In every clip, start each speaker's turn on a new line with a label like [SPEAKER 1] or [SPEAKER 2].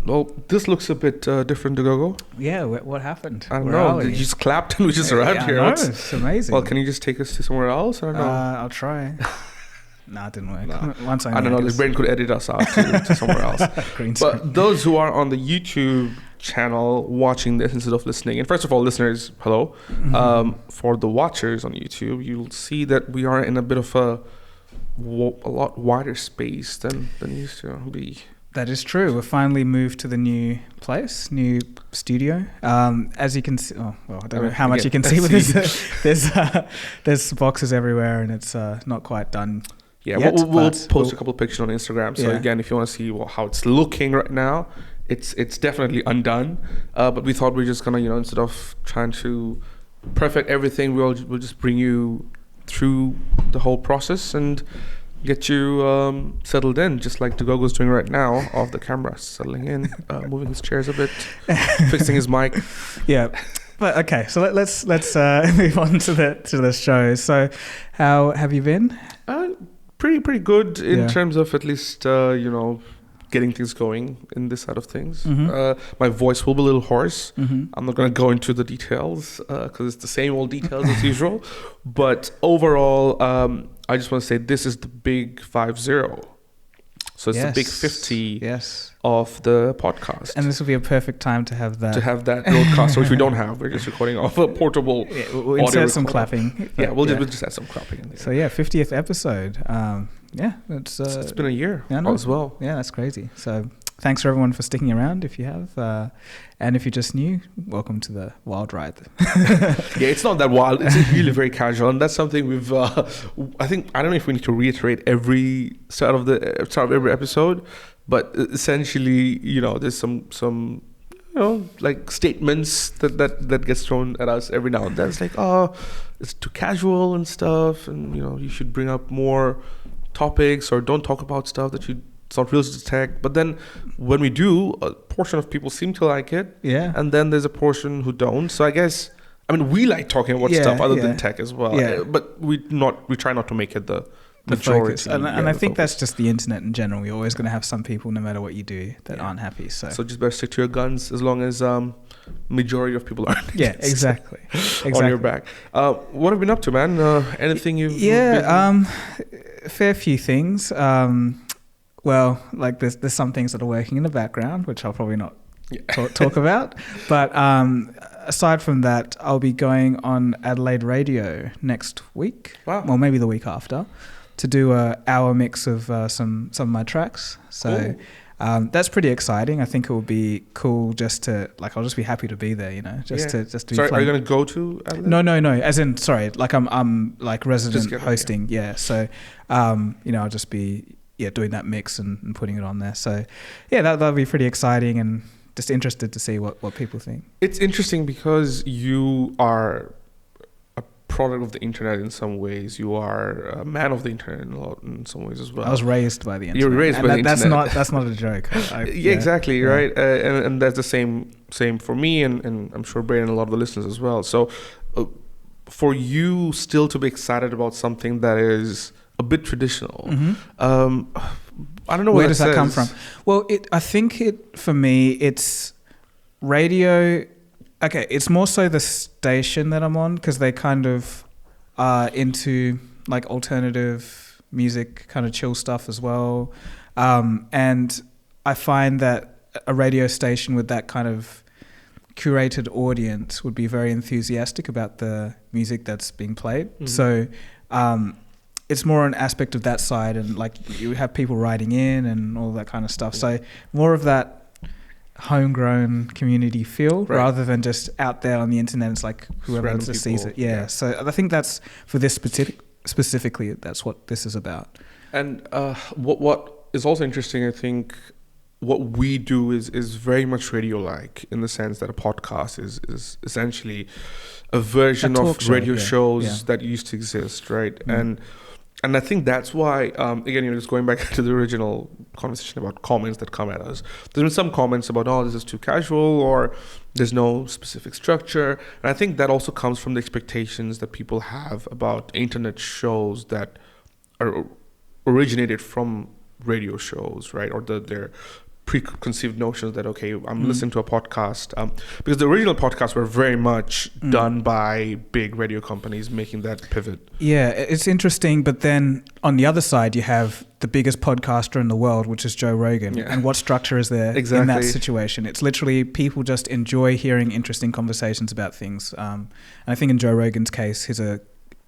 [SPEAKER 1] Well, this looks a bit different, Dagogo.
[SPEAKER 2] Yeah, what happened?
[SPEAKER 1] I don't know. You just clapped and we just arrived here.
[SPEAKER 2] I know, it's amazing.
[SPEAKER 1] Well, can you just take us to somewhere else? I don't know.
[SPEAKER 2] I'll try. No, it didn't work.
[SPEAKER 1] No.
[SPEAKER 2] Once
[SPEAKER 1] I don't know. This brain could edit us out to somewhere else. But those who are on the YouTube channel watching this instead of listening, and first of all, listeners, hello. For the watchers on YouTube, you'll see that we are in a bit of a lot wider space than used to be. That is true.
[SPEAKER 2] We've finally moved to the new place, new studio. As you can see, I don't know how much you can see with this. There's boxes everywhere, and it's not quite done.
[SPEAKER 1] Yeah,
[SPEAKER 2] yet,
[SPEAKER 1] we'll post a couple of pictures on Instagram. So again, if you want to see how it's looking right now, it's definitely undone. But we thought we're just gonna, instead of trying to perfect everything, we'll just bring you through the whole process and get you settled in, just like Dagogo's doing right now, off the camera, settling in, moving his chairs a bit, fixing his mic. Yeah.
[SPEAKER 2] But okay, so let's move on to the show. So, how have you been?
[SPEAKER 1] Pretty good in terms of at least getting things going in this side of things. My voice will be a little hoarse. I'm not going to go into the details because it's the same old details as usual. But overall, I just want to say this is the big 5-0. So it's the big 50 of the podcast.
[SPEAKER 2] And this will be a perfect time to have that.
[SPEAKER 1] To have that broadcast, which we don't have. We're just recording off a portable
[SPEAKER 2] we'll insert some clapping.
[SPEAKER 1] We'll just add some clapping in there.
[SPEAKER 2] So 50th episode. It's
[SPEAKER 1] been a year as well.
[SPEAKER 2] Yeah, that's crazy. So thanks for everyone for sticking around if you have. And if you're just new, welcome to the wild ride.
[SPEAKER 1] Yeah, it's not that wild. It's really very casual. And that's something we've, I don't know if we need to reiterate every start of every episode, but essentially, there's some like statements that gets thrown at us every now and then. It's like, it's too casual and stuff. And, you should bring up more topics or don't talk about stuff that it's not real to tech. But then when we do, a portion of people seem to like it. Yeah. And then there's a portion who don't. So I guess, we like talking about stuff other than tech as well. Yeah. But we try not to make it the majority.
[SPEAKER 2] Focus. And I think that's just the internet in general. You're always going to have some people, no matter what you do, that aren't happy. So
[SPEAKER 1] just better stick to your guns as long as majority of people aren't.
[SPEAKER 2] Yeah, exactly.
[SPEAKER 1] On your back. What have you been up to, man? Anything you've
[SPEAKER 2] fair few things. Well, like there's some things that are working in the background, which I'll probably not talk about. But aside from that, I'll be going on Adelaide Radio next week. Wow. Well, maybe the week after, to do an hour mix of some of my tracks. So that's pretty exciting. I think it will be cool just to I'll just be happy to be there, to be
[SPEAKER 1] Sorry, are you going to go to Adelaide?
[SPEAKER 2] No. As in, sorry, I'm like resident hosting. Yeah. So, I'll just be doing that mix and putting it on there. So, that'll be pretty exciting and just interested to see what people think.
[SPEAKER 1] It's interesting because you are a product of the internet in some ways. You are a man of the internet in some ways as well.
[SPEAKER 2] I was raised by the internet.
[SPEAKER 1] You were raised by the internet.
[SPEAKER 2] That's not a joke.
[SPEAKER 1] Exactly, right? And that's the same for me and I'm sure Brayden and a lot of the listeners as well. So for you still to be excited about something that is a bit traditional, I don't know
[SPEAKER 2] where does that come from. Well, I think for me it's radio. Okay, it's more so the station that I'm on because they kind of are into like alternative music, kind of chill stuff as well. And I find that a radio station with that kind of curated audience would be very enthusiastic about the music that's being played. So it's more an aspect of that side, and like you have people writing in and all that kind of stuff. So more of that homegrown community feel rather than just out there on the internet. It's like whoever just sees it. Yeah. So I think that's for this specifically, that's what this is about.
[SPEAKER 1] And what is also interesting, I think, what we do is very much radio-like in the sense that a podcast is essentially a version of radio shows that used to exist, right? And I think that's why, again, just going back to the original conversation about comments that come at us, there's been some comments about, this is too casual or there's no specific structure. And I think that also comes from the expectations that people have about internet shows that are originated from radio shows, right? Or their preconceived notions that, okay, I'm listening to a podcast, because the original podcasts were very much done by big radio companies making that pivot.
[SPEAKER 2] Yeah, it's interesting, but then on the other side you have the biggest podcaster in the world, which is Joe Rogan. And what structure is there in that situation? It's literally people just enjoy hearing interesting conversations about things. And I think in Joe Rogan's case, he's a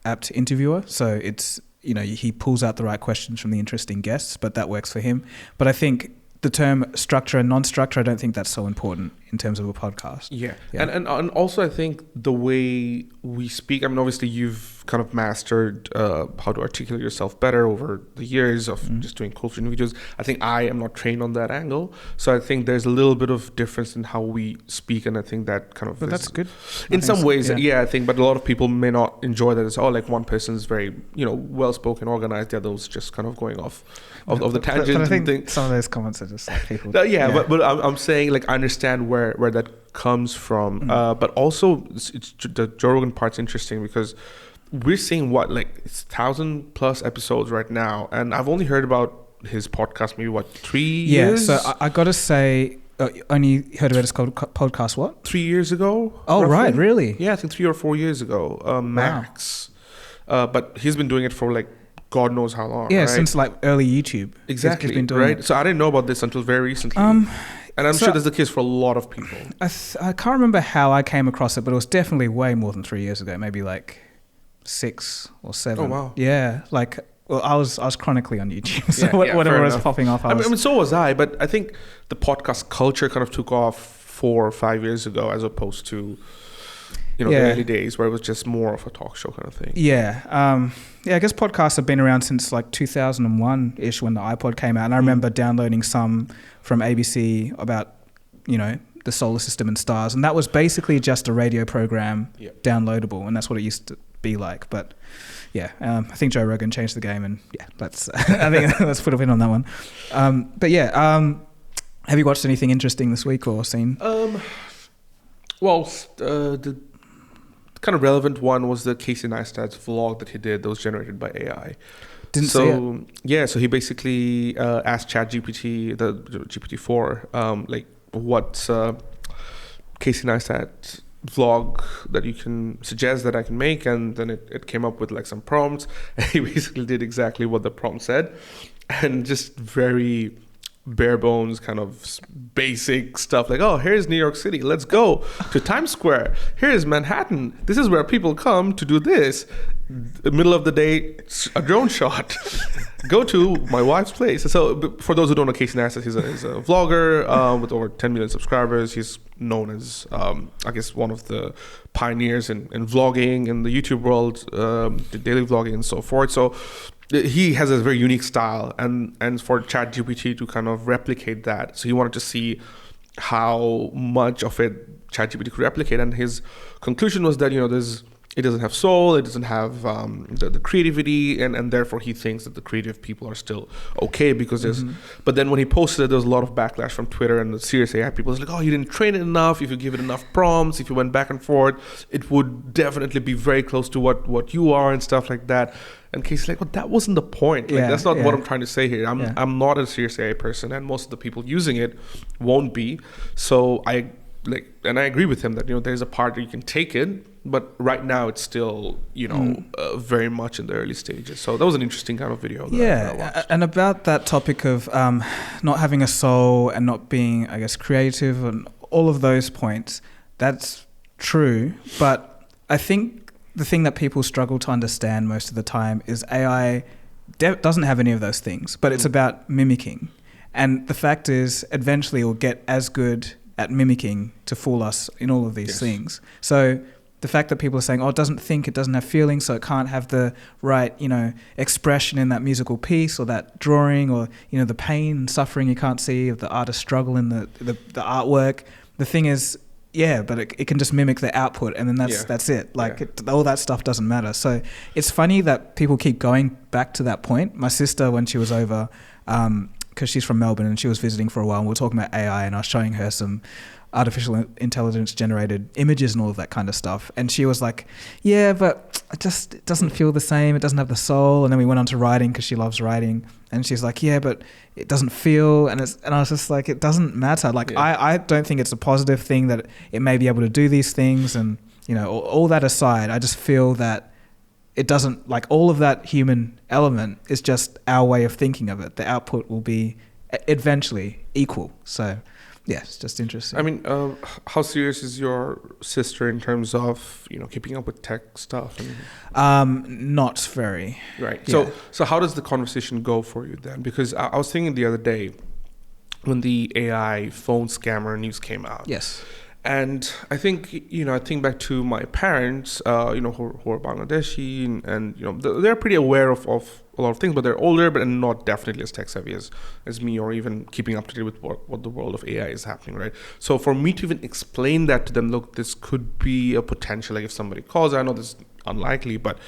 [SPEAKER 2] apt interviewer, so it's, you know, he pulls out the right questions from the interesting guests, but that works for him. But I think the term structure and non-structure, I don't think that's so important in terms of a podcast.
[SPEAKER 1] Yeah. And also I think the way we speak, I mean, obviously you've kind of mastered how to articulate yourself better over the years of just doing ColdFusion videos. I think I am not trained on that angle. So I think there's a little bit of difference in how we speak, and I think that kind of...
[SPEAKER 2] But that's good.
[SPEAKER 1] In some ways, I think, but a lot of people may not enjoy that. It's, like one person is very, you know, well-spoken, organized, the other was just kind of going off of the tangent.
[SPEAKER 2] But I think some of those comments are just like people...
[SPEAKER 1] But I'm saying, like, I understand where that comes from. But also, it's the Joe Rogan part's interesting because we're seeing it's 1,000+ episodes right now, and I've only heard about his podcast maybe 3 years.
[SPEAKER 2] Yeah, so I gotta say, only heard about his podcast
[SPEAKER 1] 3 years ago.
[SPEAKER 2] Oh,
[SPEAKER 1] roughly?
[SPEAKER 2] right, really?
[SPEAKER 1] Yeah, I think 3 or 4 years ago, max. But he's been doing it for like God knows how long.
[SPEAKER 2] Yeah,
[SPEAKER 1] right?
[SPEAKER 2] Since like early YouTube.
[SPEAKER 1] Exactly.
[SPEAKER 2] He's been doing
[SPEAKER 1] right.
[SPEAKER 2] it.
[SPEAKER 1] So I didn't know about this until very recently. And I'm sure that's the case for a lot of people.
[SPEAKER 2] I can't remember how I came across it, but it was definitely way more than 3 years ago. Maybe like 6 or 7.
[SPEAKER 1] Oh wow.
[SPEAKER 2] Yeah, like I was chronically on YouTube, so whatever was popping off.
[SPEAKER 1] I mean, so was I, but I think the podcast culture kind of took off 4 or 5 years ago, as opposed to the early days where it was just more of a talk show kind of thing.
[SPEAKER 2] Yeah, I guess podcasts have been around since like 2001-ish when the iPod came out, and I remember downloading some from ABC about the solar system and stars, and that was basically just a radio program downloadable, and that's what it used to be like. But I think Joe Rogan changed the game, and that's I think let's put a pin on that one. Have you watched anything interesting this week or seen?
[SPEAKER 1] The kind of relevant one was the Casey Neistat's vlog that he did that was generated by AI.
[SPEAKER 2] Didn't see it.
[SPEAKER 1] Yeah, so he basically asked ChatGPT, the GPT-4, what's Casey Neistat vlog that you can suggest that I can make, and then it came up with like some prompts, and he basically did exactly what the prompt said, and just very bare bones kind of basic stuff like, oh, here's New York City, let's go to Times Square, here's Manhattan, this is where people come to do this, the middle of the day, a drone shot, go to my wife's place. So for those who don't know, Casey Neistat, he's a vlogger with over 10 million subscribers. He's known as I guess one of the pioneers in vlogging in the YouTube world, the daily vlogging and so forth. So he has a very unique style, and for ChatGPT to kind of replicate that, so he wanted to see how much of it ChatGPT could replicate, and his conclusion was that it doesn't have soul, it doesn't have the creativity, and therefore he thinks that the creative people are still okay because there's. But then when he posted it, there was a lot of backlash from Twitter and the serious AI people. It's like, oh, you didn't train it enough. If you give it enough prompts, if you went back and forth, it would definitely be very close to what you are and stuff like that. And Casey's like, well, that wasn't the point. Like, that's not what I'm trying to say here. I'm not a serious AI person, and most of the people using it won't be. So I agree with him that there's a part that you can take it, but right now it's still very much in the early stages. So that was an interesting kind of video that I watched.
[SPEAKER 2] And about that topic of not having a soul and not being, I guess, creative and all of those points, that's true. But I think the thing that people struggle to understand most of the time is AI doesn't have any of those things, but it's about mimicking. And the fact is, eventually it will get as good at mimicking to fool us in all of these things. So the fact that people are saying, oh, it doesn't think, it doesn't have feelings, so it can't have the right, expression in that musical piece or that drawing, or, the pain and suffering you can't see of the artist's struggle in the artwork. The thing is, but it can just mimic the output, and then that's it. All that stuff doesn't matter. So it's funny that people keep going back to that point. My sister, when she was over, because she's from Melbourne and she was visiting for a while, and we were talking about AI, and I was showing her some artificial intelligence generated images and all of that kind of stuff, and she was like, yeah, but it doesn't feel the same, it doesn't have the soul. And then we went on to writing because she loves writing, and she's like, yeah, but it doesn't feel, and I was just like, it doesn't matter. Like, I don't think it's a positive thing that it may be able to do these things, and you know, all that aside, I just feel that it doesn't, like, all of that human element is just our way of thinking of it. The output will be eventually equal. So yeah, it's just interesting.
[SPEAKER 1] I mean, how serious is your sister in terms of, you know, keeping up with tech stuff?
[SPEAKER 2] Not very.
[SPEAKER 1] Right.
[SPEAKER 2] Yeah.
[SPEAKER 1] So how does the conversation go for you then? Because I was thinking the other day when the AI phone scammer news came out.
[SPEAKER 2] Yes.
[SPEAKER 1] And I think, you know, I think back to my parents, you know, who are Bangladeshi, and you know, they're pretty aware of a lot of things, but they're older, but not definitely as tech savvy as me, or even keeping up to date with what the world of AI is happening, right? So for me to even explain that to them, look, this could be a potential, like if somebody calls, I know this is unlikely, but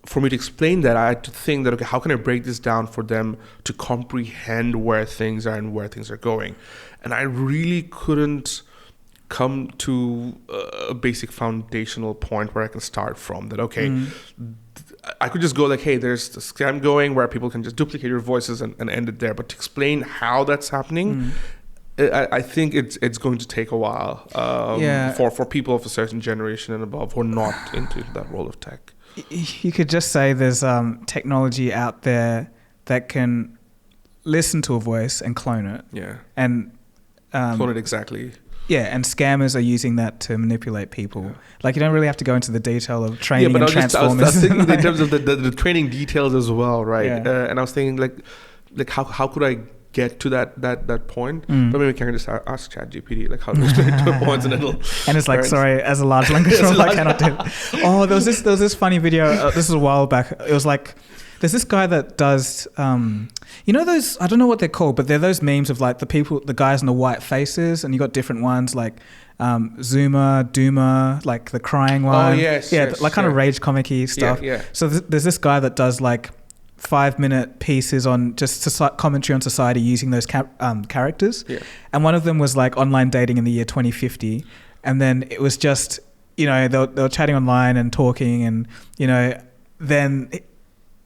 [SPEAKER 1] for me to explain that, I had to think that, okay, how can I break this down for them to comprehend where things are and where things are going? And I really couldn't come to a basic foundational point where I can start from. That, okay, I could just go like, hey, there's the scam going where people can just duplicate your voices and end it there. But to explain how that's happening, I think it's going to take a while for people of a certain generation and above who are not into that world of tech.
[SPEAKER 2] You could just say there's technology out there that can listen to a voice and clone it.
[SPEAKER 1] Yeah.
[SPEAKER 2] And
[SPEAKER 1] clone it exactly.
[SPEAKER 2] Yeah, and scammers are using that to manipulate people. Yeah. Like, you don't really have to go into the detail of training and transformers.
[SPEAKER 1] I was thinking in terms of the training details as well, right? Yeah. And I was thinking like how could I get to that point? But maybe we can just ask ChatGPT like how to explain to a point, and it'll. And
[SPEAKER 2] it's like, sorry, as a large language model, I cannot do it. Oh, there was this funny video. This is a while back. It was like, there's this guy that does, you know those, I don't know what they're called, but they're those memes of like the guys in the white faces, and you got different ones like Zoomer, Doomer, like the crying one.
[SPEAKER 1] Oh, yes.
[SPEAKER 2] Yeah,
[SPEAKER 1] yes,
[SPEAKER 2] like kind of rage comic-y stuff.
[SPEAKER 1] Yeah.
[SPEAKER 2] So there's this guy that does like 5-minute pieces on just commentary on society using those characters.
[SPEAKER 1] Yeah.
[SPEAKER 2] And one of them was like online dating in the year 2050. And then it was just, you know, they were chatting online and talking, and, you know, then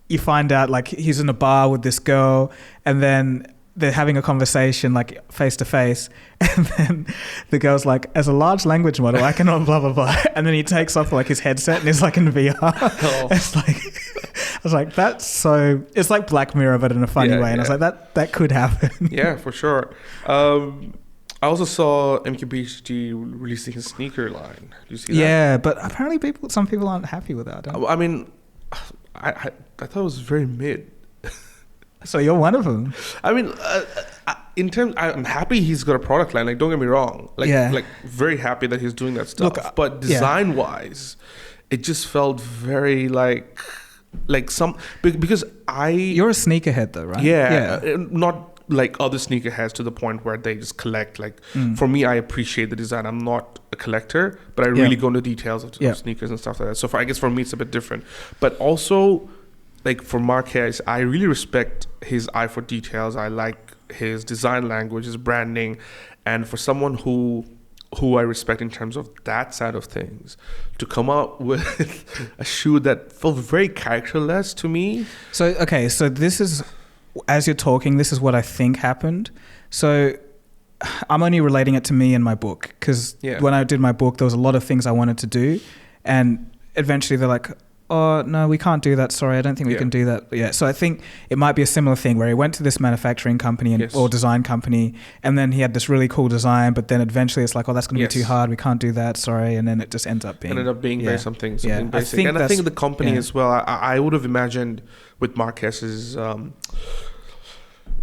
[SPEAKER 2] you find out like he's in a bar with this girl, and then they're having a conversation like face to face, and then the girl's like, as a large language model, I cannot blah, blah, blah. And then he takes off like his headset and he's like in VR. Oh. It's like, I was like, that's so, it's like Black Mirror, but in a funny way. And I was like, that could happen.
[SPEAKER 1] Yeah, for sure. I also saw MKBHD releasing his sneaker line. Did you see that?
[SPEAKER 2] Yeah, but apparently some people aren't happy with that.
[SPEAKER 1] I mean, I thought it was very mid.
[SPEAKER 2] So you're one of them.
[SPEAKER 1] I mean, I'm happy he's got a product line. Like, don't get me wrong. Like very happy that he's doing that stuff. Look, but design-wise, it just felt very like some because
[SPEAKER 2] You're a sneakerhead though, right?
[SPEAKER 1] Yeah. Not like other sneakerheads to the point where they just collect. Like for me, I appreciate the design. I'm not a collector, but I really go into details of sneakers and stuff like that. So I guess for me, it's a bit different. But also, like for Marquez, I really respect his eye for details. I like his design language, his branding, and for someone who I respect in terms of that side of things, to come up with a shoe that felt very characterless to me.
[SPEAKER 2] So this is, as you're talking, this is what I think happened. So I'm only relating it to me and my book, because when I did my book, there was a lot of things I wanted to do, and eventually they're like, oh, no, we can't do that. Sorry, I don't think we can do that. Yeah. So I think it might be a similar thing where he went to this manufacturing company or design company, and then he had this really cool design, but then eventually it's like, oh, that's going to be too hard. We can't do that. Sorry. And then it just ends up being
[SPEAKER 1] very something basic. I think the company as well, I would have imagined with Marquez's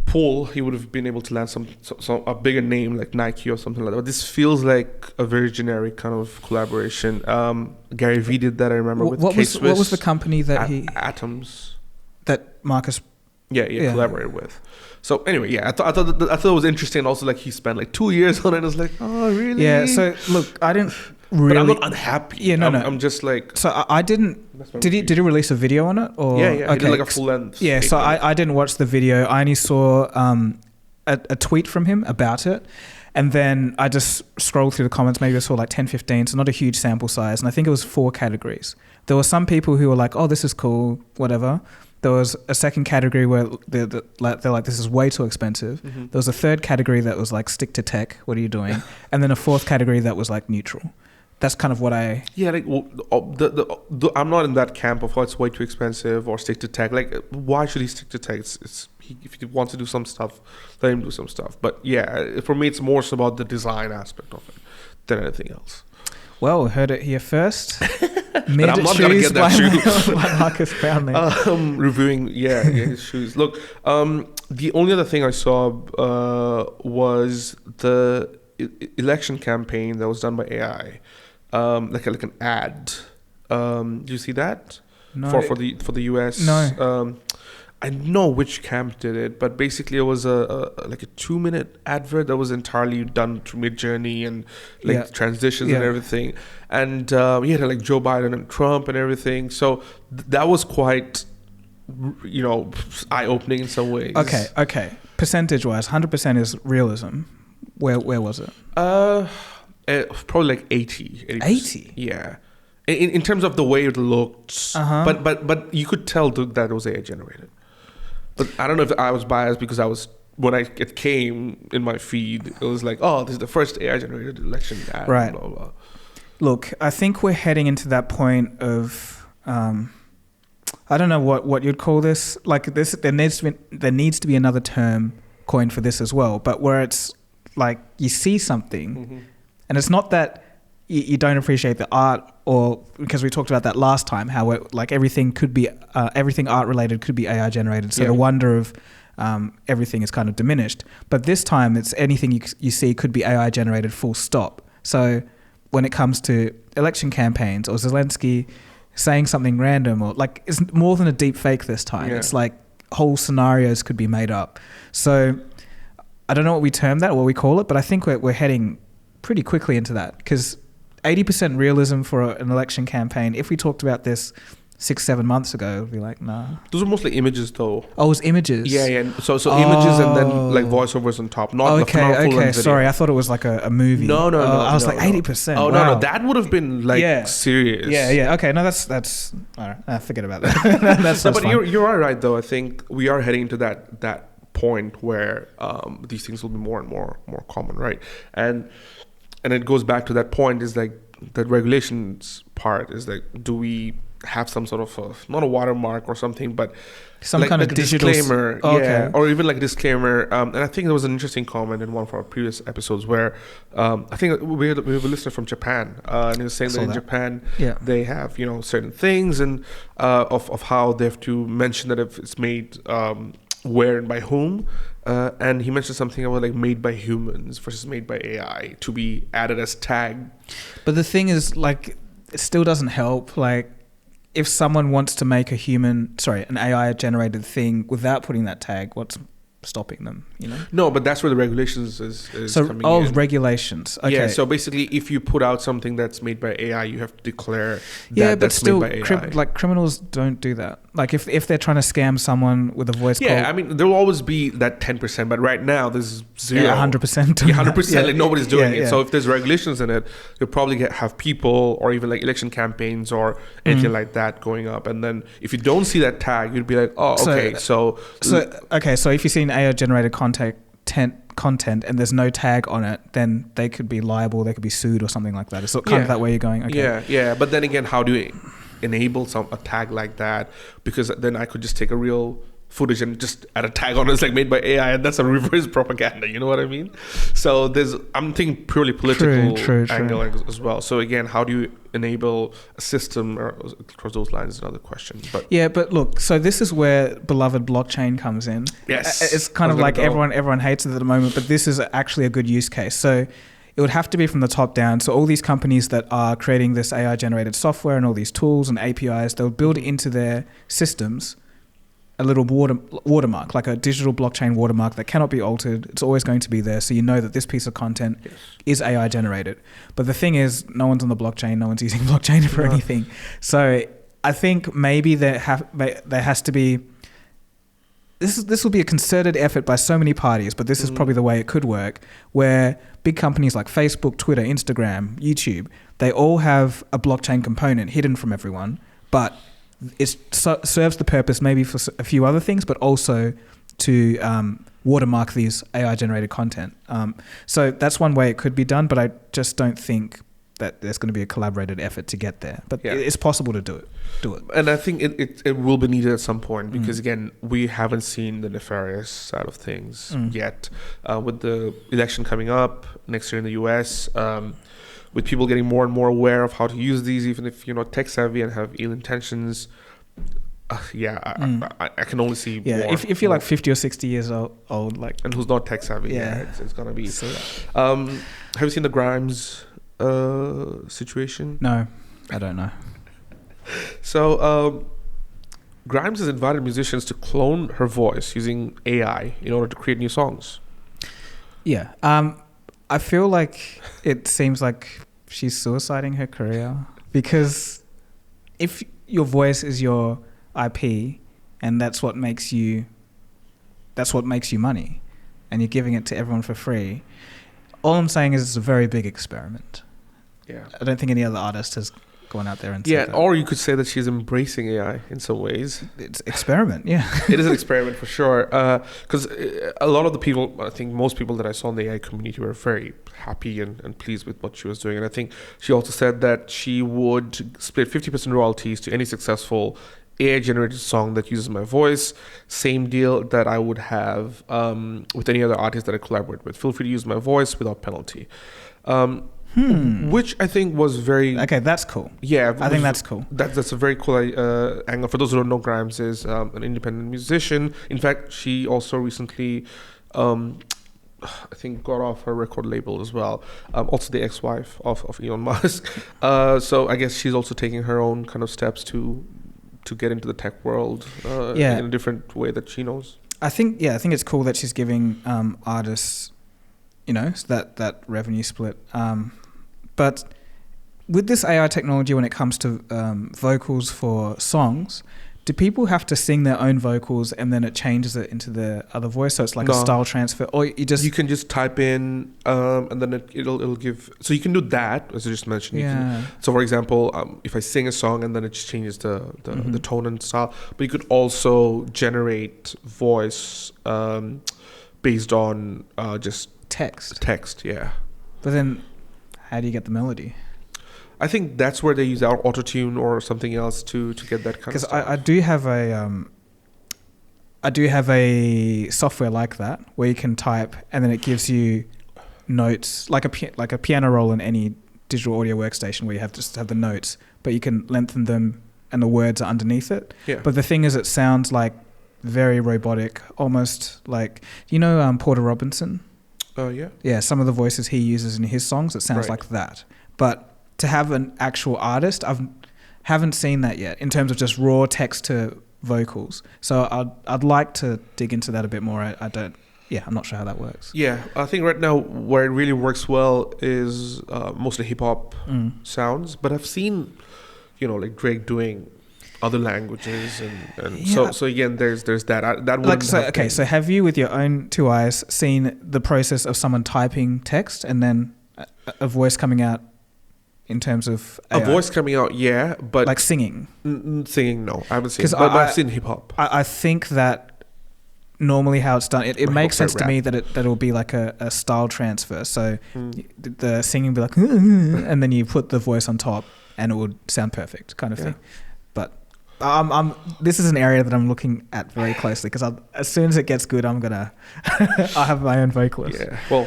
[SPEAKER 1] pull, he would have been able to land some a bigger name like Nike or something like that. But this feels like a very generic kind of collaboration. Gary Vee did that, I remember, with K-Swiss.
[SPEAKER 2] What was the company that
[SPEAKER 1] Atoms.
[SPEAKER 2] That Marcus...
[SPEAKER 1] collaborated with. So anyway, I thought it was interesting. Also, like, he spent like 2 years on it. I was like, oh, really?
[SPEAKER 2] Yeah. So look, I didn't... really.
[SPEAKER 1] But I'm not unhappy.
[SPEAKER 2] Yeah, no.
[SPEAKER 1] I'm just like.
[SPEAKER 2] So I didn't. Did he release a video on it? Or
[SPEAKER 1] Yeah.
[SPEAKER 2] Okay.
[SPEAKER 1] He did like a full length.
[SPEAKER 2] Yeah. So I didn't watch the video. I only saw a tweet from him about it. And then I just scrolled through the comments. Maybe I saw like 10, 15. So not a huge sample size. And I think it was 4 categories. There were some people who were like, oh, this is cool, whatever. There was a second category where they're like, this is way too expensive.
[SPEAKER 1] Mm-hmm.
[SPEAKER 2] There was a third category that was like, stick to tech. What are you doing? And then a fourth category that was like neutral. That's kind of what I...
[SPEAKER 1] Yeah, like I'm not in that camp of, oh, it's way too expensive or stick to tech. Like, why should he stick to tech? If he wants to do some stuff, let him do some stuff. But yeah, for me, it's more so about the design aspect of it than anything else.
[SPEAKER 2] Well, heard it here first.
[SPEAKER 1] But I'm not going to get that shoe.
[SPEAKER 2] By Marcus Brownlee.
[SPEAKER 1] Reviewing, his shoes. Look, the only other thing I saw was the election campaign that was done by AI. Like an ad. Do you see that?
[SPEAKER 2] No.
[SPEAKER 1] For the US.
[SPEAKER 2] No.
[SPEAKER 1] I know which camp did it, but basically it was a 2-minute advert that was entirely done through Midjourney and transitions and everything. And he had like Joe Biden and Trump and everything. So that was quite, eye-opening in some ways.
[SPEAKER 2] Okay. Percentage-wise, 100% is realism. Where was it?
[SPEAKER 1] Probably like 80%.
[SPEAKER 2] 80?
[SPEAKER 1] Yeah. In terms of the way it looked.
[SPEAKER 2] Uh-huh.
[SPEAKER 1] But you could tell that it was AI generated. But I don't know if I was biased because when it came in my feed, it was like, oh, this is the first AI generated election ad.
[SPEAKER 2] Right.
[SPEAKER 1] Blah, blah, blah.
[SPEAKER 2] Look, I think we're heading into that point of, I don't know what you'd call this. Like this, there needs to be another term coined for this as well. But where it's like you see something, and it's not that you don't appreciate the art, or because we talked about that last time, how everything could be everything art related could be AI generated. So the wonder of everything is kind of diminished. But this time, it's anything you see could be AI generated. Full stop. So when it comes to election campaigns or Zelensky saying something random, or like it's more than a deep fake this time. Yeah. It's like whole scenarios could be made up. So I don't know what we term that or what we call it, but I think we're heading pretty quickly into that, because 80% realism for an election campaign. If we talked about this 6-7 months ago, it would be like, nah.
[SPEAKER 1] Those are mostly images, though.
[SPEAKER 2] Oh, it was images?
[SPEAKER 1] Yeah. So images and then like voiceovers on top. Not
[SPEAKER 2] okay. Sorry, I thought it was like a movie.
[SPEAKER 1] No.
[SPEAKER 2] I was like 80%.
[SPEAKER 1] Oh,
[SPEAKER 2] wow.
[SPEAKER 1] no. That would have been like serious.
[SPEAKER 2] Yeah. Okay, no, that's all right. Forget about that. That's
[SPEAKER 1] but you're all right, though. I think we are heading to that point where these things will be more and more common, right? And it goes back to that point, is like that regulations part is like, do we have some sort of not a watermark or something, but
[SPEAKER 2] some
[SPEAKER 1] like
[SPEAKER 2] kind of digital
[SPEAKER 1] disclaimer, or even like disclaimer. And I think there was an interesting comment in one of our previous episodes where I think we have a listener from Japan, and he was saying that in Japan they have certain things and of how they have to mention that if it's made where and by whom. And he mentioned something about like made by humans versus made by AI to be added as tag.
[SPEAKER 2] But the thing is, like, it still doesn't help. Like, if someone wants to make an AI generated thing without putting that tag, what's stopping them?
[SPEAKER 1] No, but that's where the regulations is coming in.
[SPEAKER 2] Regulations. Okay.
[SPEAKER 1] Yeah, so basically if you put out something that's made by AI, you have to declare
[SPEAKER 2] that's still made by AI. Like, criminals don't do that. Like, if they're trying to scam someone with a voice call.
[SPEAKER 1] Yeah, I mean, there will always be that 10%, but right now there's 0.
[SPEAKER 2] 100%.
[SPEAKER 1] 100%, like nobody's doing it. So if there's regulations in it, you'll probably have people or even like election campaigns or anything like that going up. And then if you don't see that tag, you'd be like, oh, okay, so
[SPEAKER 2] if you've seen AI generated content and there's no tag on it, then they could be liable, they could be sued or something like that. It's kind of that way you're going. Okay.
[SPEAKER 1] Yeah. But then again, how do you enable a tag like that? Because then I could just take a real footage and just add a tag on it. It's like made by AI, and that's a reverse propaganda. You know what I mean? So I'm thinking purely political angle as well. So again, how do you enable a system across those lines is another question. But
[SPEAKER 2] look, so this is where beloved blockchain comes in.
[SPEAKER 1] Yes,
[SPEAKER 2] it's kind of like everyone hates it at the moment, but this is actually a good use case. So it would have to be from the top down. So all these companies that are creating this AI generated software and all these tools and APIs, they'll build it into their systems a little watermark, like a digital blockchain watermark that cannot be altered. It's always going to be there, so you know that this piece of content is AI generated. But the thing is, no one's on the blockchain. No one's using blockchain for anything. So I think maybe there has to be. This will be a concerted effort by so many parties, but this is probably the way it could work, where big companies like Facebook, Twitter, Instagram, YouTube, they all have a blockchain component hidden from everyone, but it serves the purpose maybe for a few other things, but also to watermark these AI-generated content. So that's one way it could be done, but I just don't think that there's going to be a collaborated effort to get there. But it's possible to do it.
[SPEAKER 1] And I think it will be needed at some point because, again, we haven't seen the nefarious side of things yet. With the election coming up next year in the US, with people getting more and more aware of how to use these, even if you're not tech-savvy and have ill intentions, I can only see more.
[SPEAKER 2] If you're like 50 or 60 years old like,
[SPEAKER 1] and who's not tech-savvy, it's going to be... have you seen the Grimes situation?
[SPEAKER 2] No, I don't know.
[SPEAKER 1] So Grimes has invited musicians to clone her voice using AI in order to create new songs.
[SPEAKER 2] Yeah. I feel like it seems like she's suiciding her career, because if your voice is your IP and that's what makes you money, and you're giving it to everyone for free, all I'm saying is it's a very big experiment.
[SPEAKER 1] Yeah.
[SPEAKER 2] I don't think any other artist has gone out there and said that.
[SPEAKER 1] Or you could say that she's embracing AI in some ways.
[SPEAKER 2] It's experiment, yeah.
[SPEAKER 1] It is an experiment for sure. Because a lot of the people, I think most people that I saw in the AI community were very happy and pleased with what she was doing. And I think she also said that she would split 50% royalties to any successful AI-generated song that uses my voice. Same deal that I would have with any other artist that I collaborate with. Feel free to use my voice without penalty. Which I think was very...
[SPEAKER 2] Okay, that's cool.
[SPEAKER 1] Yeah.
[SPEAKER 2] I think that's cool.
[SPEAKER 1] That's a very cool angle. For those who don't know, Grimes is an independent musician. In fact, she also recently, I think, got off her record label as well. Also the ex-wife of Elon Musk. So I guess she's also taking her own kind of steps to get into the tech world in a different way that she knows.
[SPEAKER 2] I think it's cool that she's giving artists, that revenue split. But with this AI technology, when it comes to vocals for songs, do people have to sing their own vocals and then it changes it into the other voice? So it's like a style transfer, or you can
[SPEAKER 1] just type in and then it'll give. So you can do that, as you just mentioned.
[SPEAKER 2] Yeah.
[SPEAKER 1] So for example, if I sing a song and then it just changes the tone and style, but you could also generate voice based on just text. Yeah.
[SPEAKER 2] But then, how do you get the melody?
[SPEAKER 1] I think that's where they use our autotune or something else to get that kind of stuff.
[SPEAKER 2] Because I do have a software like that where you can type and then it gives you notes like a piano roll in any digital audio workstation where you have the notes, but you can lengthen them and the words are underneath it.
[SPEAKER 1] Yeah.
[SPEAKER 2] But the thing is, it sounds like very robotic, almost like Porter Robinson.
[SPEAKER 1] Yeah.
[SPEAKER 2] Some of the voices he uses in his songs, it sounds like that. But to have an actual artist, haven't seen that yet in terms of just raw text to vocals. So I'd like to dig into that a bit more. I'm not sure how that works.
[SPEAKER 1] Yeah, I think right now where it really works well is mostly hip hop sounds. But I've seen, like Drake doing other languages and so again there's that.
[SPEAKER 2] So have you with your own two eyes seen the process of someone typing text and then a voice coming out in terms of AI?
[SPEAKER 1] A voice coming out, yeah, but
[SPEAKER 2] like singing?
[SPEAKER 1] Singing, no, I haven't seen. But I've seen hip hop.
[SPEAKER 2] I think that normally how it's done, it makes sense to me that it'll be like a style transfer. So the singing will be like, and then you put the voice on top, and it would sound perfect, kind of thing. But this is an area that I'm looking at very closely because as soon as it gets good, I'll have my own vocalist.
[SPEAKER 1] Yeah. Well,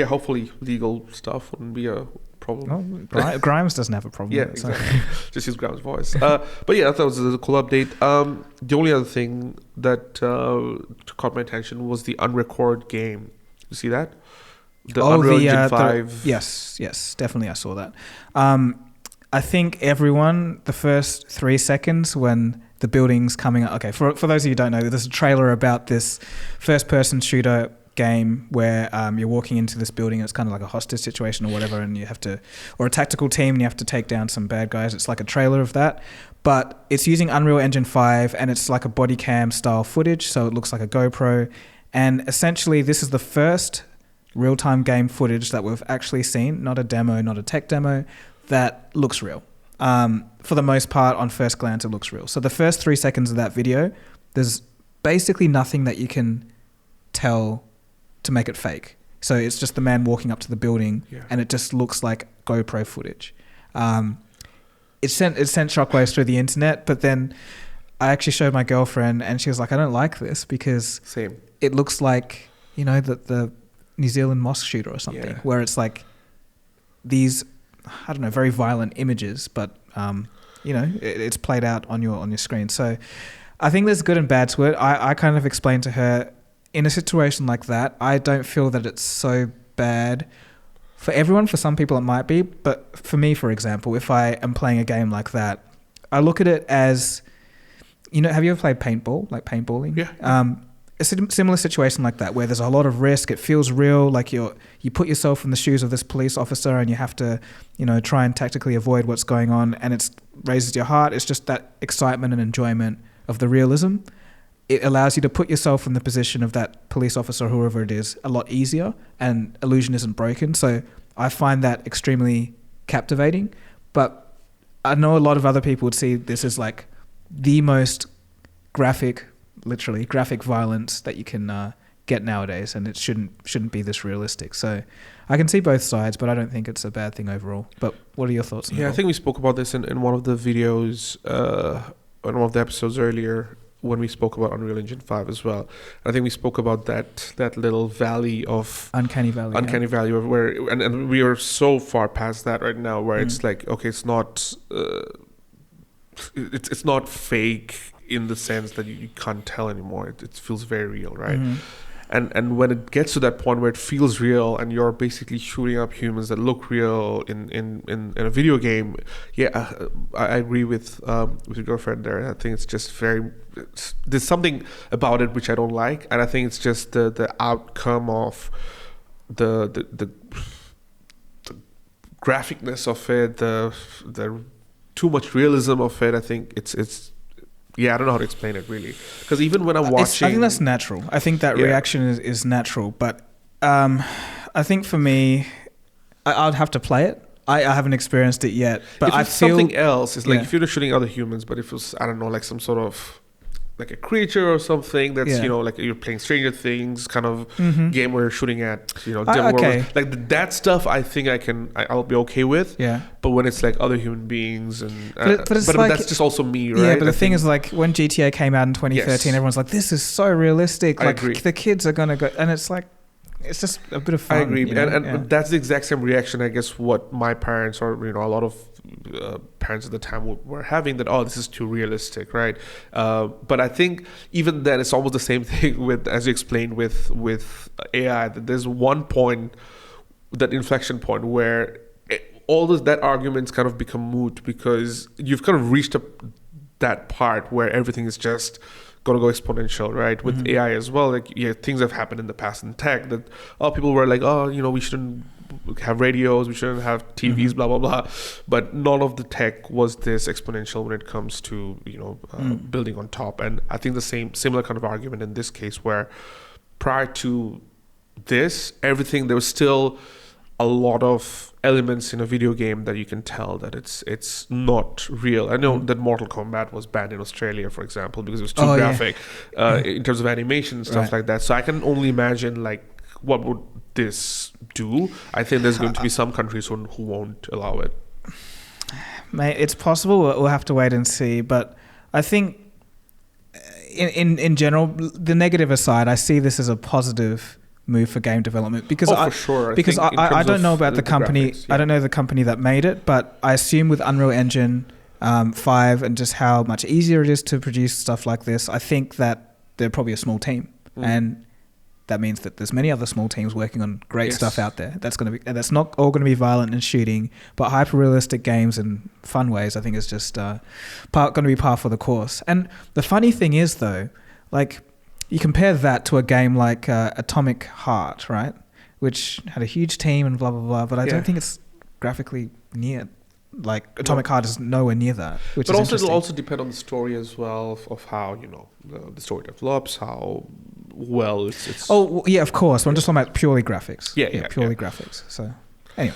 [SPEAKER 1] hopefully legal stuff wouldn't be a problem.
[SPEAKER 2] No, Grimes doesn't have a problem.
[SPEAKER 1] Yeah,
[SPEAKER 2] with it,
[SPEAKER 1] exactly. Just use Grimes' voice. But yeah, I thought it was a cool update. The only other thing that caught my attention was the Unrecorded game. You see that? The Unreal Engine 5.
[SPEAKER 2] Yes, definitely I saw that. I think everyone, the first 3 seconds when the buildings coming up. Okay, for those of you who don't know, there's a trailer about this first-person shooter game where you're walking into this building. It's kind of like a hostage situation or whatever, and you have to, or a tactical team, and you have to take down some bad guys. It's like a trailer of that, but it's using Unreal Engine 5, and it's like a body cam style footage, so it looks like a GoPro. And essentially, this is the first real-time game footage that we've actually seen, not a demo, not a tech demo, that looks real. For the most part, on first glance, it looks real. So the first 3 seconds of that video, there's basically nothing that you can tell to make it fake. So it's just the man walking up to the building, and it just looks like GoPro footage. It sent shockwaves through the internet, but then I actually showed my girlfriend, and she was like, I don't like this because it looks like, you know, the New Zealand mosque shooter or something, where it's like these, I don't know, very violent images, but you know, it's played out on your screen. So I think there's good and bad to it. I kind of explained to her, in a situation like that, I don't feel that it's so bad for everyone. For some people it might be, but for me, for example, if I am playing a game like that, I look at it as, you know, have you ever played paintball, like paintballing? Yeah. A similar situation like that, where there's a lot of risk. It feels real, like you put yourself in the shoes of this police officer, and you have to, you know, try and tactically avoid what's going on, and it raises your heart. It's just that excitement and enjoyment of the realism. It allows you to put yourself in the position of that police officer, whoever it is, a lot easier, and illusion isn't broken. So I find that extremely captivating. But I know a lot of other people would see this as like the most graphic, literally graphic violence that you can get nowadays, and it shouldn't be this realistic. So I can see both sides, but I don't think it's a bad thing overall. But what are your thoughts on that?
[SPEAKER 1] I think we spoke about this in one of the videos, on one of the episodes earlier, when we spoke about Unreal Engine 5 as well. I think we spoke about that little valley of
[SPEAKER 2] uncanny valley
[SPEAKER 1] of where, and we are so far past that right now, where it's like, okay, it's not it's not fake in the sense that you can't tell anymore. It feels very real, right? And when it gets to that point where it feels real, and you're basically shooting up humans that look real in a video game, I agree with your girlfriend there. I think it's just there's something about it which I don't like, and I think it's just the outcome of the graphicness of it, the too much realism of it. I think it's. Yeah, I don't know how to explain it really, because even when I'm watching,
[SPEAKER 2] I think that's natural. I think that reaction is natural, but I think for me, I'd have to play it. I haven't experienced it yet, but I feel
[SPEAKER 1] something else. It's like if you're shooting other humans, but if it was, I don't know, like some sort of like a creature or something that's, you know, like you're playing Stranger Things kind of game where you're shooting at, you know, like that stuff, I think I'll be okay with. Yeah. But when it's like other human beings and but that's just also me, right?
[SPEAKER 2] Yeah, but the thing is, like when GTA came out in 2013, everyone's like, this is so realistic. Like the kids are gonna go, and it's like, it's just a bit of fun.
[SPEAKER 1] I agree, you know? and that's the exact same reaction, I guess, what my parents, or you know, a lot of parents at the time were having, that this is too realistic, right? But I think even then it's almost the same thing with, as you explained, with AI, that there's one point, that inflection point, where all that arguments kind of become moot, because you've kind of reached that part where everything is just gonna go exponential, right? With AI as well, like things have happened in the past in tech that people were like, you know, we shouldn't have radios, we shouldn't have TVs, blah blah blah. But none of the tech was this exponential when it comes to, you know, building on top. And I think the similar kind of argument in this case, where prior to this, everything, there was still a lot of elements in a video game that you can tell that it's not real. I know that Mortal Kombat was banned in Australia, for example, because it was too graphic in terms of animation and stuff like that. So I can only imagine, like, what would this do? I think there's going to be some countries who won't allow it.
[SPEAKER 2] Mate, it's possible. We'll have to wait and see. But I think in general, the negative aside, I see this as a positive move for game development, because
[SPEAKER 1] for sure.
[SPEAKER 2] I don't know about the company. Graphics, I don't know the company that made it, but I assume with Unreal Engine 5 and just how much easier it is to produce stuff like this, I think that they're probably a small team, and that means that there's many other small teams working on great stuff out there. That's not all going to be violent and shooting, but hyper realistic games and fun ways. I think is just going to be par for the course. And the funny thing is, though, like you compare that to a game like Atomic Heart, right, which had a huge team and blah blah blah, but I don't think it's graphically near. Like Atomic Heart is nowhere near that,
[SPEAKER 1] but also it'll also depend on the story as well of how the story develops, how well it's.
[SPEAKER 2] Oh yeah, of course. I'm just talking about purely graphics. Purely graphics. So anyway,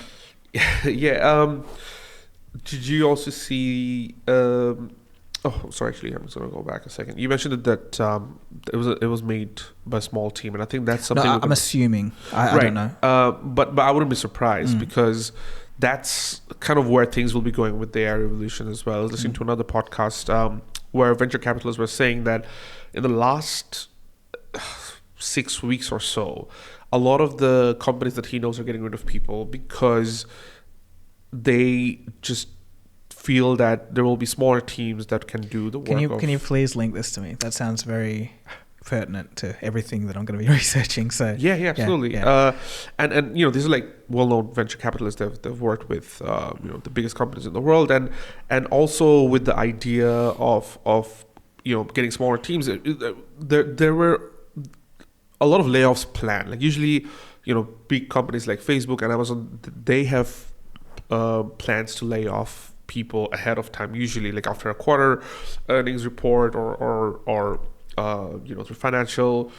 [SPEAKER 1] did you also see? Sorry. Actually, I'm just gonna go back a second. You mentioned that it was made by a small team, and I think that's something.
[SPEAKER 2] No, I'm assuming. I don't know.
[SPEAKER 1] But I wouldn't be surprised because that's kind of where things will be going with the AI revolution as well. I was listening to another podcast where venture capitalists were saying that in the last 6 weeks or so, a lot of the companies that he knows are getting rid of people because they just feel that there will be smaller teams that can do the work.
[SPEAKER 2] Can you please link this to me? That sounds very pertinent to everything that I'm going to be researching. So
[SPEAKER 1] absolutely. And these are like well-known venture capitalists that have worked with the biggest companies in the world, and also with the idea of getting smaller teams. There were a lot of layoffs planned. Like usually, big companies like Facebook and Amazon, they have plans to lay off people ahead of time. Usually, like after a quarter earnings report or through financial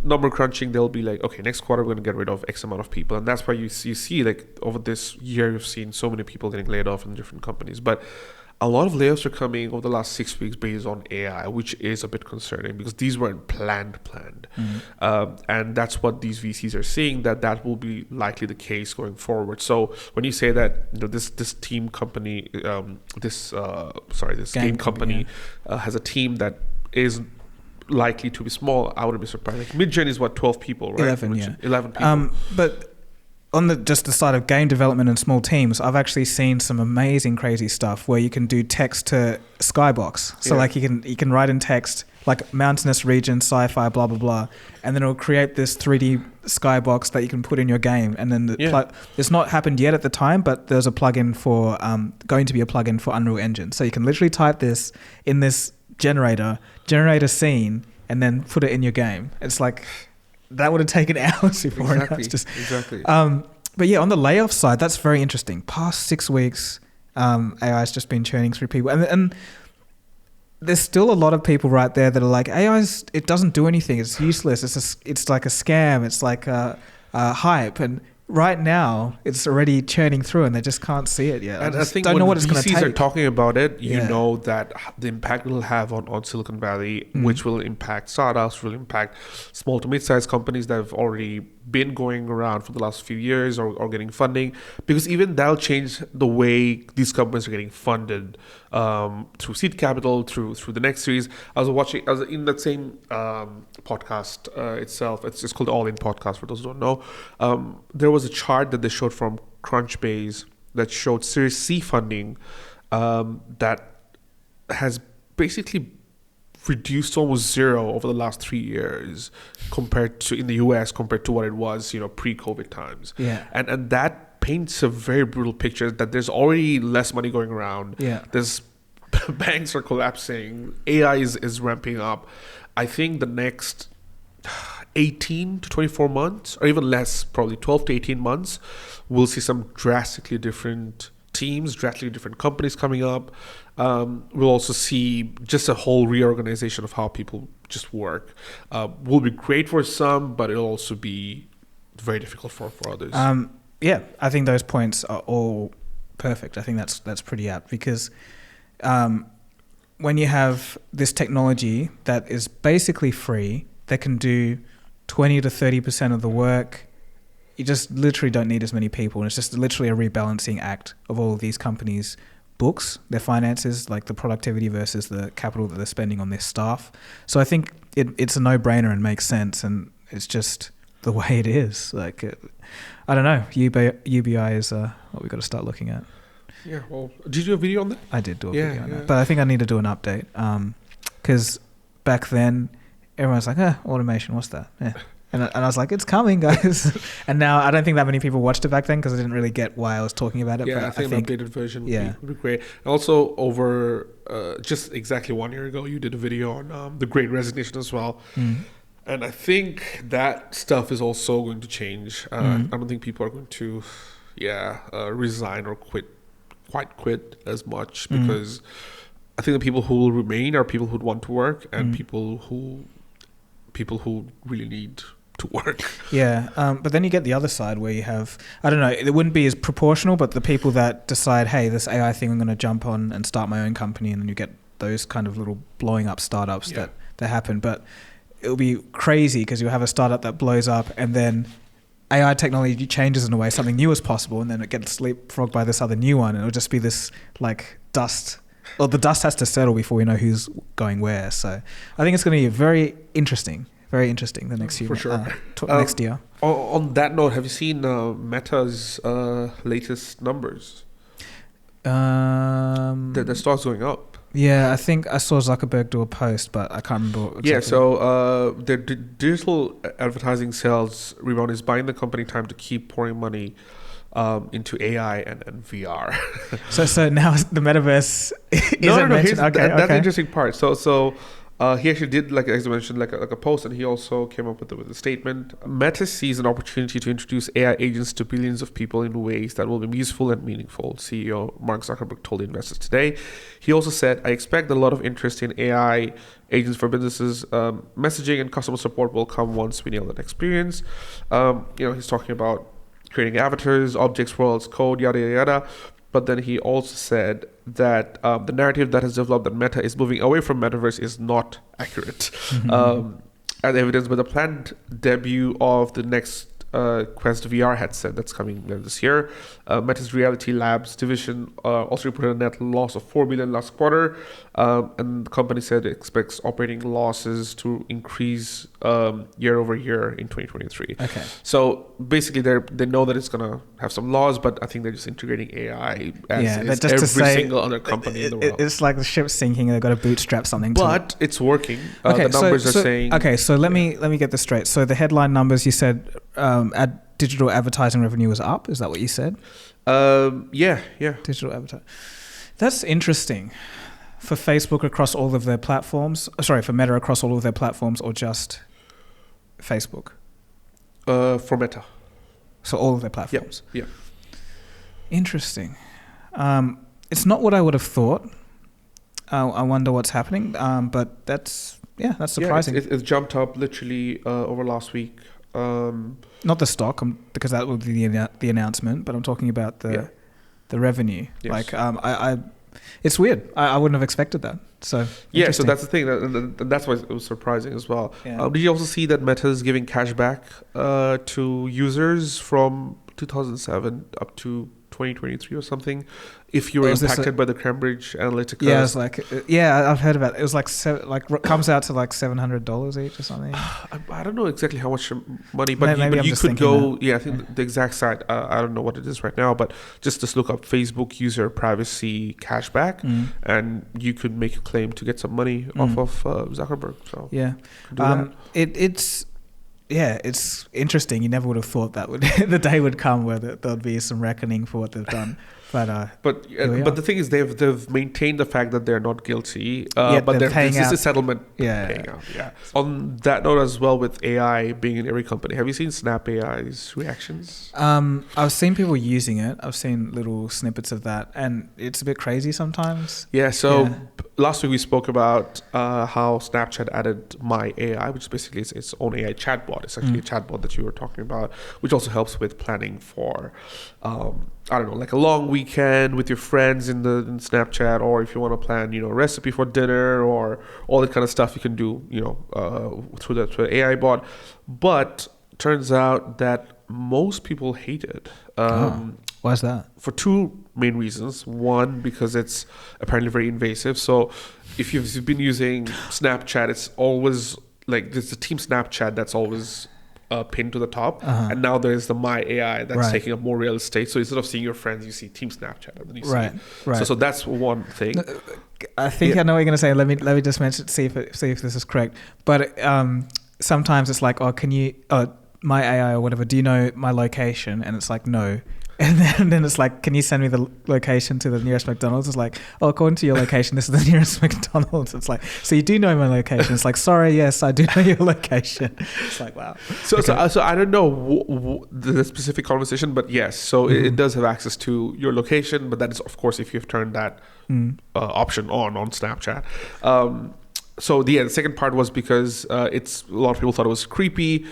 [SPEAKER 1] number crunching, they'll be like, okay, next quarter we're going to get rid of X amount of people. And that's why you see like over this year, you've seen so many people getting laid off in different companies. But a lot of layoffs are coming over the last 6 weeks based on AI, which is a bit concerning because these weren't planned. And that's what these VCs are seeing, that will be likely the case going forward. So when you say that this team company, this game company has a team that is likely to be small, I wouldn't be surprised. Like Midgen is 12 people, right? 11 people.
[SPEAKER 2] But on just the side of game development and small teams, I've actually seen some amazing, crazy stuff where you can do text to skybox. So like you can write in text like mountainous region, sci-fi, blah blah blah, and then it'll create this 3D skybox that you can put in your game. And then it's not happened yet at the time, but there's a plugin for going to be a plugin for Unreal Engine. So you can literally type this in this generate a scene, and then put it in your game. It's like that would have taken hours before.
[SPEAKER 1] Exactly.
[SPEAKER 2] But yeah, on the layoff side, that's very interesting. Past 6 weeks, AI has just been churning through people, and there's still a lot of people right there that are like, it doesn't do anything. It's useless. It's like a scam. It's like a hype. And right now, it's already churning through, and they just can't see it yet.
[SPEAKER 1] And I think don't know what it's going to take. When VCs are talking about it, you know that the impact it will have on Silicon Valley, which will impact startups, will impact small to mid-sized companies that have already been going around for the last few years or getting funding, because even that'll change the way these companies are getting funded through seed capital, through the next series. I was in that same podcast itself. It's called the All In Podcast for those who don't know. There was a chart that they showed from Crunchbase that showed Series C funding that has basically reduced to almost zero over the last 3 years compared to in the US compared to what it was pre-COVID times. And that paints a very brutal picture that there's already less money going around. There's banks are collapsing, AI is ramping up. I think the next 18 to 24 months, or even less, probably 12 to 18 months, we'll see some drastically different teams, drastically different companies coming up. We'll also see just a whole reorganization of how people just work. Will be great for some, but it'll also be very difficult for others.
[SPEAKER 2] I think those points are all perfect. I think that's pretty apt because when you have this technology that is basically free, that can do 20 to 30% of the work, you just literally don't need as many people. And it's just literally a rebalancing act of all of these companies' books, their finances, like the productivity versus the capital that they're spending on their staff. So I think it's a no-brainer and makes sense. And it's just the way it is. Like, I don't know. UBI is what we've got to start looking at.
[SPEAKER 1] Yeah, well, did you do a video on that?
[SPEAKER 2] I did do a video on that. But I think I need to do an update. Because back then, everyone's like, automation, what's that? And I was like, it's coming, guys. And now I don't think that many people watched it back then because I didn't really get why I was talking about it.
[SPEAKER 1] Yeah,
[SPEAKER 2] but
[SPEAKER 1] I think an updated version would be great. And also, over just exactly 1 year ago, you did a video on the Great Resignation as well. And I think that stuff is also going to change. I don't think people are going to, resign or quit as much, because I think the people who will remain are people who want to work and people who really need to work.
[SPEAKER 2] Yeah, but then you get the other side where you have, I don't know, it wouldn't be as proportional, but the people that decide, hey, this AI thing, I'm going to jump on and start my own company, and then you get those kind of little blowing up startups that happen. But it'll be crazy because you'll have a startup that blows up and then AI technology changes in a way something new is possible, and then it gets leapfrogged by this other new one, and it'll just be this like dust. Well, the dust has to settle before we know who's going where. So I think it's going to be very interesting the next few next year.
[SPEAKER 1] On that note, have you seen Meta's latest numbers? The stock's going up.
[SPEAKER 2] Yeah, I think I saw Zuckerberg do a post, but I can't remember. Exactly.
[SPEAKER 1] Yeah, so their digital advertising sales rebound is buying the company time to keep pouring money into AI and VR.
[SPEAKER 2] so now the metaverse isn't mentioned.
[SPEAKER 1] That's the interesting part. So he actually did, like as I mentioned, like a post, and he also came up with a statement. Meta sees an opportunity to introduce AI agents to billions of people in ways that will be useful and meaningful, CEO Mark Zuckerberg told investors today. He also said, I expect a lot of interest in AI agents for businesses. Messaging and customer support will come once we nail that experience. He's talking about creating avatars, objects, worlds, code, yada, yada, yada. But then he also said that the narrative that has developed that Meta is moving away from metaverse is not accurate. As evidenced by the planned debut of the next Quest VR headset that's coming later this year. Meta's Reality Labs division also reported a net loss of $4 billion last quarter, and the company said it expects operating losses to increase year over year in 2023.
[SPEAKER 2] Okay.
[SPEAKER 1] So basically, they know that it's gonna have some laws, but I think they're just integrating AI as every single other company in the world.
[SPEAKER 2] It's like the ship's sinking; they've got to bootstrap something.
[SPEAKER 1] But it's working. The numbers are saying. Okay,
[SPEAKER 2] so let me get this straight. So the headline numbers you said. Digital advertising revenue was up. Is that what you said?
[SPEAKER 1] Yeah.
[SPEAKER 2] Digital advertising. That's interesting. For Facebook across all of their platforms. Sorry, for Meta across all of their platforms, or just Facebook?
[SPEAKER 1] For Meta.
[SPEAKER 2] So all of their platforms.
[SPEAKER 1] Yeah.
[SPEAKER 2] Interesting. It's not what I would have thought. I wonder what's happening. But that's surprising.
[SPEAKER 1] Yeah, it's jumped up literally over last week.
[SPEAKER 2] Not the stock, because that would be the announcement, but I'm talking about the revenue. Yes. Like it's weird. I wouldn't have expected that. So
[SPEAKER 1] so that's the thing, and that's why it was surprising as well.
[SPEAKER 2] Yeah.
[SPEAKER 1] Did you also see that Meta is giving cash back to users from 2007 up to 2023 or something, if you were impacted by the Cambridge Analytica?
[SPEAKER 2] Yeah, it's like I've heard about it. It was like comes out to like $700 each or something.
[SPEAKER 1] I don't know exactly how much money, but you could go. That. Yeah, I think the exact site. I don't know what it is right now, but just look up Facebook user privacy cashback, and you could make a claim to get some money off of Zuckerberg. So
[SPEAKER 2] it's interesting. You never would have thought that the day would come where there'll be some reckoning for what they've done. But
[SPEAKER 1] the thing is, they've maintained the fact that they're not guilty. But there's a settlement paying out. Yeah. On that note as well, with AI being in every company, have you seen Snap AI's reactions?
[SPEAKER 2] I've seen people using it. I've seen little snippets of that, and it's a bit crazy sometimes.
[SPEAKER 1] Yeah. So last week we spoke about how Snapchat added My AI, which is basically its own AI chatbot. It's actually a chatbot that you were talking about, which also helps with planning for like a long weekend with your friends in Snapchat, or if you want to plan, a recipe for dinner, or all that kind of stuff you can do, through the AI bot. But turns out that most people hate it.
[SPEAKER 2] Why is that?
[SPEAKER 1] For two main reasons. One, because it's apparently very invasive. So if you've been using Snapchat, it's always like there's the team Snapchat that's always pinned to the top, and now there's the My AI that's taking up more real estate. So instead of seeing your friends, you see Team Snapchat, and then you see. So that's one thing.
[SPEAKER 2] I think I know what you're going to say. Let me just mention, see if this is correct. But sometimes it's like, oh, can you, my AI or whatever, do you know my location? And it's like, no. And then it's like, can you send me the location to the nearest McDonald's? It's like, oh, according to your location, this is the nearest McDonald's. It's like, so you do know my location. It's like, sorry, yes, I do know your location. It's like, wow.
[SPEAKER 1] So I don't know the specific conversation, but yes. So it does have access to your location, but that is, of course, if you've turned that option on Snapchat. So the second part was because a lot of people thought it was creepy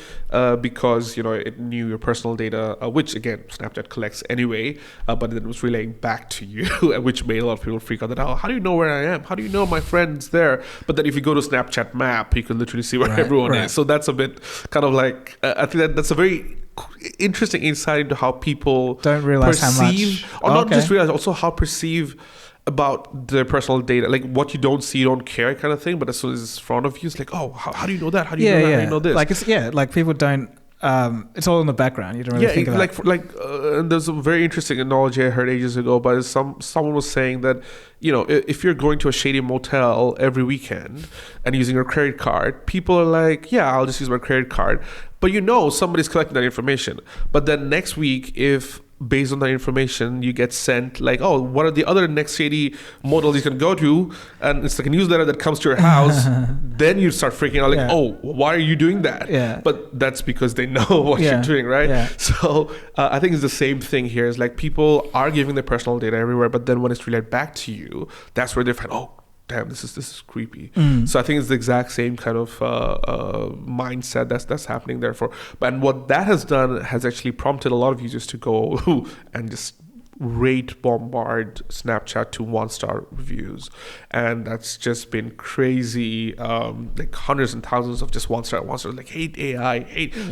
[SPEAKER 1] because it knew your personal data, which again Snapchat collects anyway, but then it was relaying back to you, which made a lot of people freak out. That how do you know where I am? How do you know my friend's there? But then if you go to Snapchat Map, you can literally see where everyone is. So that's a bit kind of like I think that's a very interesting insight into how people
[SPEAKER 2] don't realize
[SPEAKER 1] perceive,
[SPEAKER 2] how much,
[SPEAKER 1] or not just realize, also how perceive about their personal data, like what you don't see, you don't care kind of thing. But as soon as it's in front of you, it's like, oh, how do you know that? How do you know that? How do you know this?
[SPEAKER 2] Like like people don't. It's all in the background. You don't really think about it.
[SPEAKER 1] And there's a very interesting analogy I heard ages ago, but someone was saying that if you're going to a shady motel every weekend and using your credit card, people are like, yeah, I'll just use my credit card. But somebody's collecting that information. But then next week, if based on that information you get sent like, oh, what are the other next shady motels you can go to, and it's like a newsletter that comes to your house, then you start freaking out like, oh, why are you doing that? But that's because they know what you're doing, right? So I think it's the same thing here. It's like people are giving their personal data everywhere, but then when it's relayed back to you, that's where they find, oh damn, this is creepy. So I think it's the exact same kind of mindset that's happening there. And what that has done has actually prompted a lot of users to go and just bombard Snapchat to 1-star reviews, and that's just been crazy. Like hundreds and thousands of just 1-star, like, hate AI,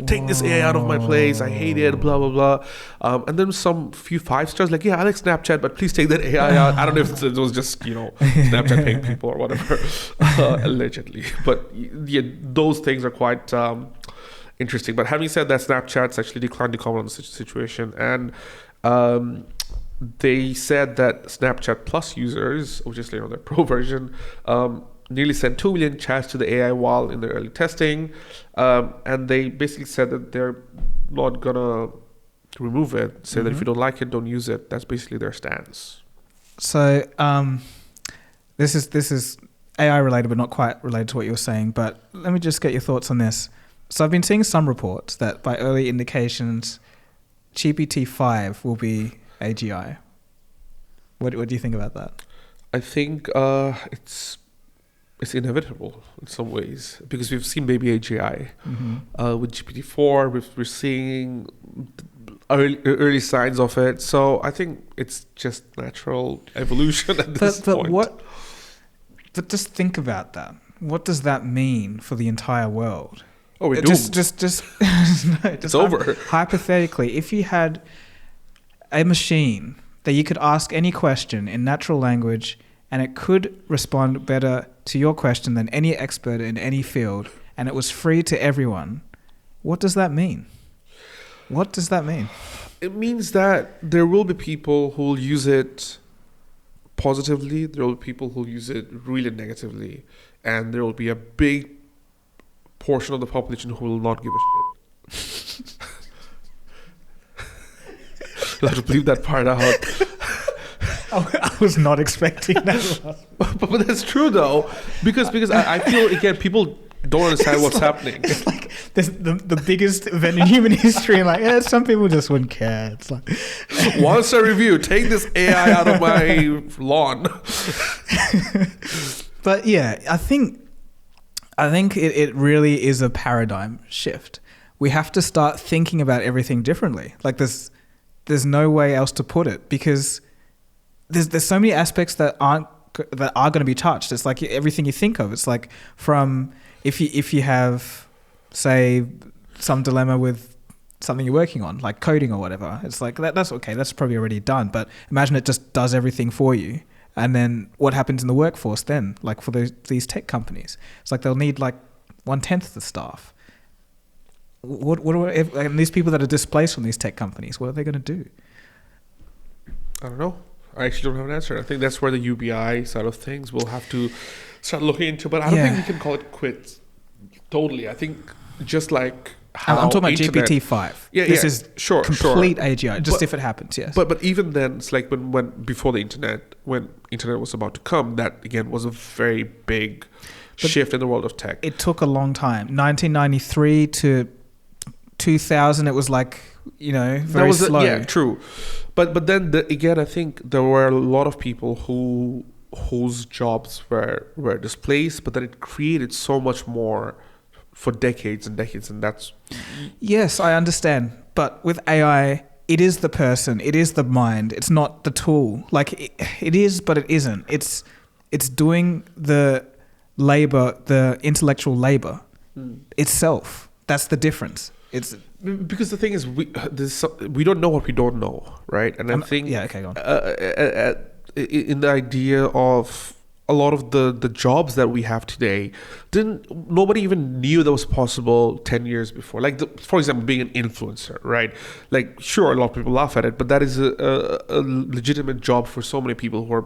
[SPEAKER 1] take this AI out of my place, I hate it, blah blah blah. And then some few 5 stars, like, yeah, I like Snapchat, but please take that AI out. I don't know if it was just Snapchat paying people or whatever, allegedly. But yeah, those things are quite interesting. But having said that, Snapchat's actually declined to comment on the situation, and they said that Snapchat Plus users, which is their pro version, nearly sent 2 million chats to the AI wall in their early testing, and they basically said that they're not gonna remove it. Say that if you don't like it, don't use it. That's basically their stance.
[SPEAKER 2] So this is AI related, but not quite related to what you were saying. But let me just get your thoughts on this. So I've been seeing some reports that by early indications, GPT-5 will be AGI. What do you think about that?
[SPEAKER 1] I think it's inevitable in some ways, because we've seen baby AGI with GPT-4. We're seeing early signs of it. So I think it's just natural evolution at this point.
[SPEAKER 2] But just think about that. What does that mean for the entire world?
[SPEAKER 1] Oh, we're doomed.
[SPEAKER 2] Just no,
[SPEAKER 1] it's over.
[SPEAKER 2] Hypothetically, if you had a machine that you could ask any question in natural language and it could respond better to your question than any expert in any field, and it was free to everyone, what does that mean? What does that mean?
[SPEAKER 1] It means that there will be people who will use it positively, there will be people who will use it really negatively, and there will be a big portion of the population who will not give a shit. You'll have to bleep that part out.
[SPEAKER 2] I was not expecting that.
[SPEAKER 1] But that's true though, because I feel, again, people don't understand what's happening.
[SPEAKER 2] It's like the biggest event in human history, and like, some people just wouldn't care. It's like
[SPEAKER 1] 1-star review, take this AI out of my lawn.
[SPEAKER 2] But yeah, I think it really is a paradigm shift. We have to start thinking about everything differently. Like there's no way else to put it, because there's so many aspects that are going to be touched. It's like everything you think of. It's like from if you have, say, some dilemma with something you're working on, like coding or whatever. It's like that's okay. That's probably already done. But imagine it just does everything for you. And then what happens in the workforce then? Like for these tech companies, it's like they'll need like 1/10 the staff. And these people that are displaced from these tech companies, what are they going to do?
[SPEAKER 1] I don't know. I actually don't have an answer. I think that's where the UBI side of things we'll have to start looking into. But I don't think we can call it quits totally. I think just like how
[SPEAKER 2] I'm talking about
[SPEAKER 1] internet,
[SPEAKER 2] GPT-5.
[SPEAKER 1] Yeah,
[SPEAKER 2] this
[SPEAKER 1] yeah,
[SPEAKER 2] is
[SPEAKER 1] sure,
[SPEAKER 2] complete
[SPEAKER 1] sure.
[SPEAKER 2] AGI, just if it happens, yes.
[SPEAKER 1] But even then, it's like when before the internet, when internet was about to come, that again was a very big shift in the world of tech.
[SPEAKER 2] It took a long time. 1993 to 2000, it was like, very slow.
[SPEAKER 1] Yeah, true. But then again, I think there were a lot of people whose jobs were displaced, but then it created so much more for decades and decades, and that's...
[SPEAKER 2] Yes, I understand. But with AI, it is the person, it is the mind, it's not the tool. Like, it is, but it isn't. It's doing the labor, the intellectual labor itself. That's the difference. It's
[SPEAKER 1] because the thing is, we don't know what we don't know, right? And I think...
[SPEAKER 2] Yeah, okay, go on.
[SPEAKER 1] In the idea of a lot of the jobs that we have today, nobody even knew that was possible 10 years before. Like, for example, being an influencer, right? Like, sure, a lot of people laugh at it, but that is a legitimate job for so many people who are,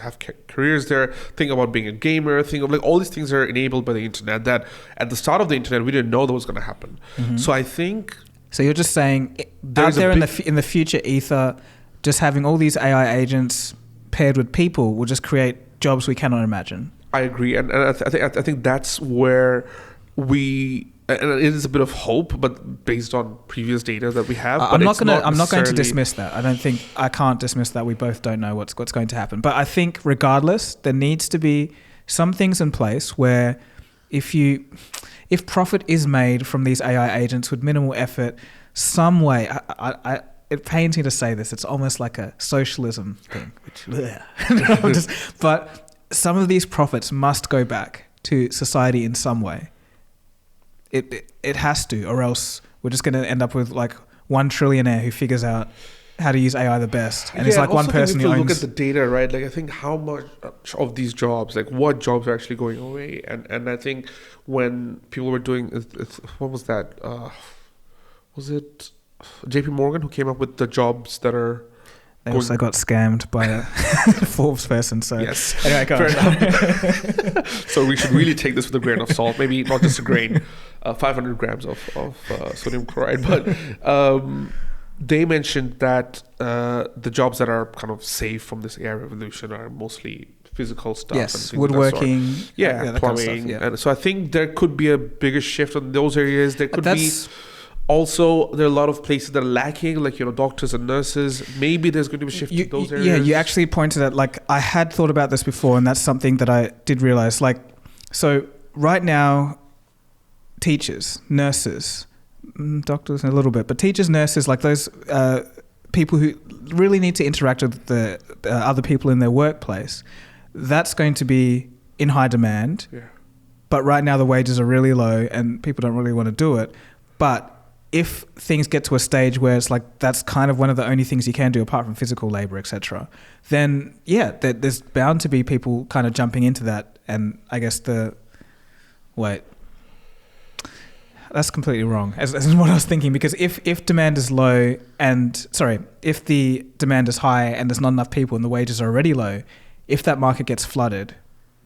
[SPEAKER 1] have careers there. Think about being a gamer, think of like all these things are enabled by the internet that at the start of the internet, we didn't know that was going to happen. Mm-hmm. So I think...
[SPEAKER 2] So you're just saying out there in the future ether, just having all these AI agents paired with people will just create jobs we cannot imagine.
[SPEAKER 1] I agree, and I think that's where we, and it is a bit of hope, but based on previous data that we have.
[SPEAKER 2] I'm not going to dismiss that. I can't dismiss that. We both don't know what's going to happen. But I think regardless, there needs to be some things in place where if profit is made from these AI agents with minimal effort, some way. It pains me to say this. It's almost like a socialism thing. But some of these profits must go back to society in some way. It has to, or else we're just going to end up with like one trillionaire who figures out how to use AI the best, and it's like one person who owns.
[SPEAKER 1] Look at the data, right? Like I think how much of these jobs, like what jobs are actually going away, and I think when people were doing, what was that? Was it JP Morgan who came up with the jobs that are...
[SPEAKER 2] They also got scammed by a Forbes person. So
[SPEAKER 1] yes.
[SPEAKER 2] Anyway, go on.
[SPEAKER 1] So we should really take this with a grain of salt. Maybe not just a grain, 500 grams of sodium chloride. But they mentioned that the jobs that are kind of safe from this AI revolution are mostly physical stuff.
[SPEAKER 2] Yes, woodworking.
[SPEAKER 1] Plumbing.
[SPEAKER 2] Kind of stuff, yeah.
[SPEAKER 1] And so I think there could be a bigger shift on those areas. There could be... Also, there are a lot of places that are lacking, like, doctors and nurses. Maybe there's going to be a shift to those areas.
[SPEAKER 2] Yeah, you actually pointed at, like, I had thought about this before, and that's something that I did realize. Like, so right now, teachers, nurses, doctors a little bit, but teachers, nurses, like those people who really need to interact with the other people in their workplace, that's going to be in high demand. Yeah. But right now the wages are really low and people don't really want to do it. But if things get to a stage where it's like that's kind of one of the only things you can do apart from physical labor, etc., then there's bound to be people kind of jumping into that. And I guess that's completely wrong. As what I was thinking, because if demand is low if the demand is high and there's not enough people and the wages are already low, if that market gets flooded,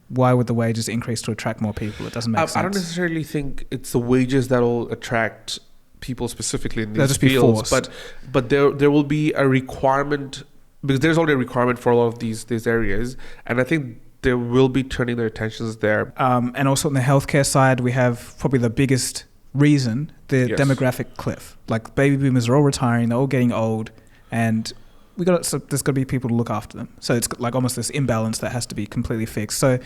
[SPEAKER 2] why would the wages increase to attract more people? It doesn't make sense.
[SPEAKER 1] I don't necessarily think it's the wages that will attract people specifically in
[SPEAKER 2] They'll
[SPEAKER 1] these
[SPEAKER 2] just be
[SPEAKER 1] fields,
[SPEAKER 2] forced.
[SPEAKER 1] but there will be a requirement, because there's already a requirement for a lot of these areas, and I think they will be turning their attentions there.
[SPEAKER 2] And also on the healthcare side, we have probably the biggest reason, the demographic cliff. Like baby boomers are all retiring, they're all getting old, and there's got to be people to look after them. So it's like almost this imbalance that has to be completely fixed. So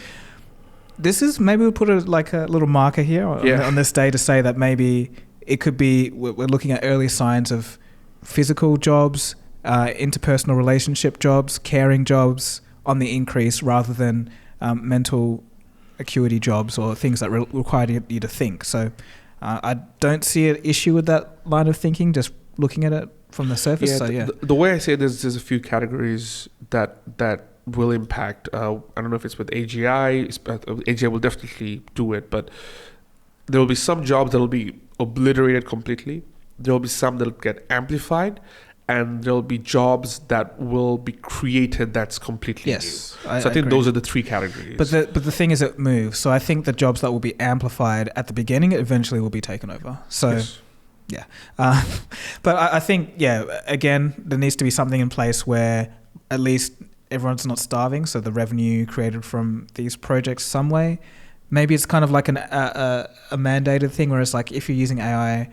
[SPEAKER 2] this is, maybe we'll put a little marker here on this day to say that maybe it could be, we're looking at early signs of physical jobs, interpersonal relationship jobs, caring jobs on the increase rather than mental acuity jobs or things that require you to think. So I don't see an issue with that line of thinking, just looking at it from the surface.
[SPEAKER 1] The way I say it is, there's a few categories that will impact. I don't know if it's with AGI. AGI will definitely do it, but there will be some jobs that will be obliterated completely. There will be some that will get amplified, and there'll be jobs that will be created that's completely new. So I think
[SPEAKER 2] agree.
[SPEAKER 1] those are the three categories.
[SPEAKER 2] But the thing is, it moves. So I think the jobs that will be amplified at the beginning eventually will be taken over. So.
[SPEAKER 1] Yes.
[SPEAKER 2] Yeah. But I think, again, there needs to be something in place where at least everyone's not starving. So the revenue created from these projects some way, maybe it's kind of like a mandated thing where it's like if you're using AI,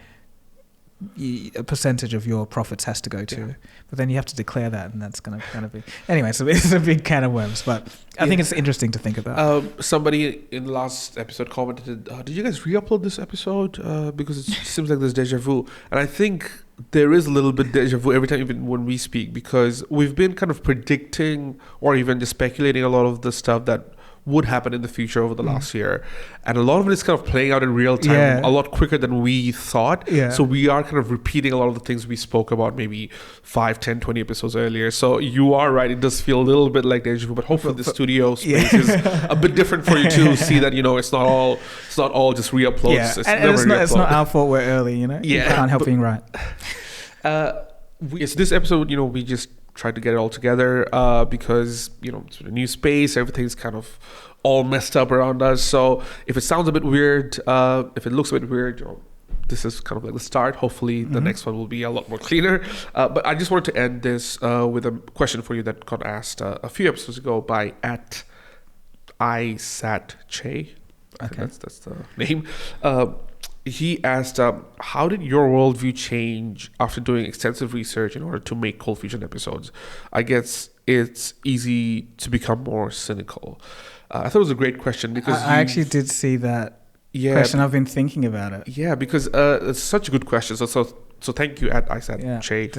[SPEAKER 2] a percentage of your profits has to go to, but then you have to declare that, and that's going to kind of be anyway. So it's a big can of worms, but I think it's interesting to think about.
[SPEAKER 1] Somebody in the last episode commented, "Did you guys re-upload this episode? Because it seems like there's deja vu." And I think there is a little bit deja vu every time, even when we speak, because we've been kind of predicting or even just speculating a lot of the stuff that would happen in the future over the last year, and a lot of it is kind of playing out in real time a lot quicker than we thought. So we are kind of repeating a lot of the things we spoke about maybe 5, 10, 20 episodes earlier. So you are right, it does feel a little bit like deja vu, but hopefully the studio space is a bit different for you to see that, you know, it's not all just re-uploads.
[SPEAKER 2] It's not our fault we're early, you know. You can't help being right.
[SPEAKER 1] This episode, you know, we just tried to get it all together because, you know, it's a new space, everything's kind of all messed up around us. So if it sounds a bit weird, if it looks a bit weird, you know, this is kind of like the start. Hopefully the next one will be a lot more cleaner. But I just wanted to end this with a question for you that got asked a few episodes ago by @ISatChe. I think that's the name. He asked, how did your worldview change after doing extensive research in order to make ColdFusion episodes? I guess it's easy to become more cynical. I thought it was a great question because
[SPEAKER 2] I actually did see that question. I've been thinking about it.
[SPEAKER 1] Yeah, because it's such a good question. So thank you @ISatChe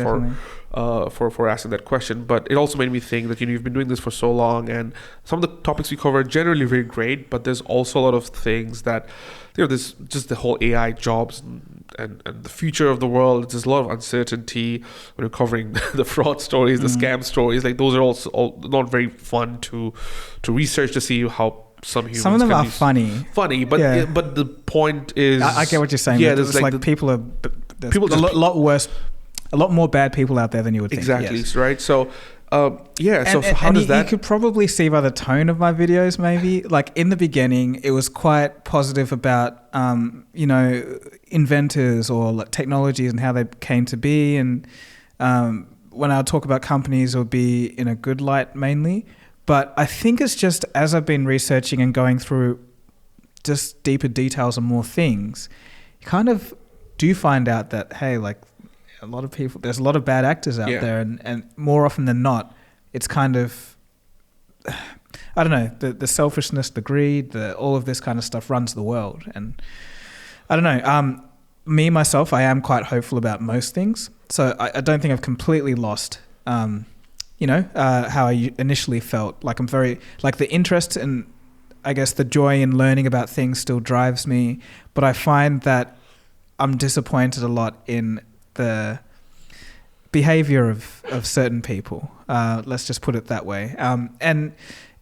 [SPEAKER 1] for asking that question. But it also made me think that, you know, you've been doing this for so long, and some of the topics we cover are generally very great, but there's also a lot of things that, you know, there's just the whole AI jobs and the future of the world. There's a lot of uncertainty when you're covering the fraud stories, the scam stories. Like, those are also all not very fun to research to see how some of
[SPEAKER 2] them are funny,
[SPEAKER 1] but the point is,
[SPEAKER 2] I get what you're saying.
[SPEAKER 1] Yeah,
[SPEAKER 2] there's like people are. There's a lot worse, a lot more bad people out there than you would think.
[SPEAKER 1] Exactly,
[SPEAKER 2] yes.
[SPEAKER 1] Right? So, how does that...
[SPEAKER 2] You could probably see by the tone of my videos, maybe. Like, in the beginning, it was quite positive about, you know, inventors or like technologies and how they came to be. And when I talk about companies, it would be in a good light mainly. But I think it's just, as I've been researching and going through just deeper details and more things, you kind of do find out that, hey, like, a lot of people, there's a lot of bad actors out there, and more often than not, it's kind of, I don't know, the selfishness, the greed, all of this kind of stuff runs the world. And I don't know, me, myself, I am quite hopeful about most things. So I don't think I've completely lost, you know, how I initially felt. Like, I'm very, like, the interest and I guess the joy in learning about things still drives me, but I find that I'm disappointed a lot in the behavior of certain people. Let's just put it that way. And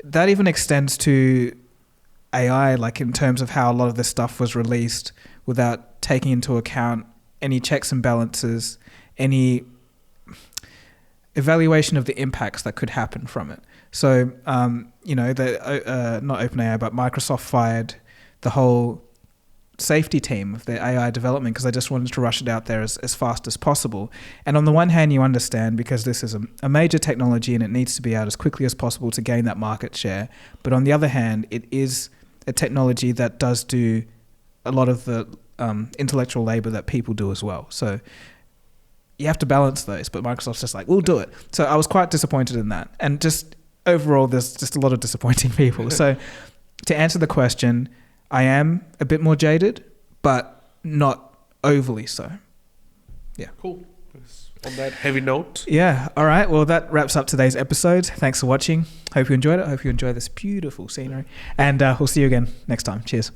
[SPEAKER 2] that even extends to AI, like in terms of how a lot of this stuff was released without taking into account any checks and balances, any evaluation of the impacts that could happen from it. So, you know, not OpenAI, but Microsoft fired the whole safety team of their AI development because they just wanted to rush it out there as fast as possible. And on the one hand, you understand because this is a major technology and it needs to be out as quickly as possible to gain that market share. But on the other hand, it is a technology that does do a lot of the intellectual labor that people do as well. So you have to balance those, but Microsoft's just like, we'll do it. So I was quite disappointed in that. And just overall, there's just a lot of disappointing people. So to answer the question, I am a bit more jaded, but not overly so. Yeah.
[SPEAKER 1] Cool. On that heavy note.
[SPEAKER 2] Yeah. All right. Well, that wraps up today's episode. Thanks for watching. Hope you enjoyed it. Hope you enjoy this beautiful scenery. And we'll see you again next time. Cheers.